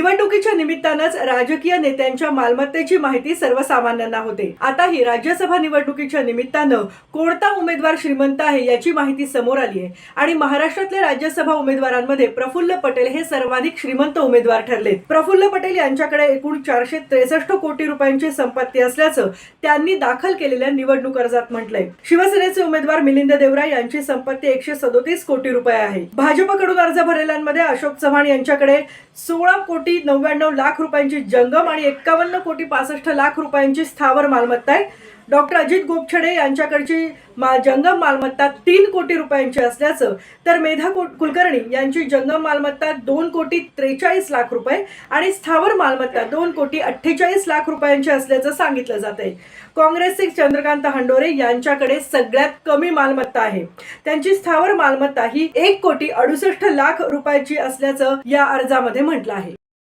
निवडणुकीच्या निमित्तानंच राजकीय नेत्यांच्या मालमत्तेची माहिती सर्वसामान्यांना होते। आता ही राज्यसभा निवडणुकीच्या निमित्तानं कोणता उमेदवार श्रीमंत आहे याची माहिती समोर आली आहे आणि महाराष्ट्रातल्या राज्यसभा उमेदवारांमध्ये प्रफुल्ल पटेल हे सर्वाधिक श्रीमंत उमेदवार ठरले। प्रफुल्ल पटेल यांच्याकडे एकूण 463 कोटी रुपयांची संपत्ती असल्याचं त्यांनी दाखल केलेल्या निवडणूक अर्जात म्हटलंय। शिवसेनेचे उमेदवार मिलिंद देवरा यांची संपत्ती 137 कोटी रुपये आहे। भाजपकडून अर्ज भरलेल्यांमध्ये अशोक चव्हाण यांच्याकडे 16 कोटी 99 लाख रुपयांची जंगम आणि 51 कोटी 65 लाख रुपयांची स्थावर मालमत्ता आहे। डॉक्टर अजित गोपछडे यांच्याकडची जंगम मालमत्ता 3 कोटी रुपयांची असल्याचं, तर मेधा कुलकर्णी यांची जंगम मालमत्ता 2 कोटी 43 लाख रुपये आणि स्थावर मालमत्ता 2 कोटी 48 लाख रुपयांची असल्याचं सांगितलं जात आहे। काँग्रेसचे चंद्रकांत हंडोरे यांच्याकडे सगळ्यात कमी मालमत्ता आहे। त्यांची स्थावर मालमत्ता ही 1 कोटी 68 लाख रुपयाची असल्याचं या अर्जामध्ये म्हटलं आहे।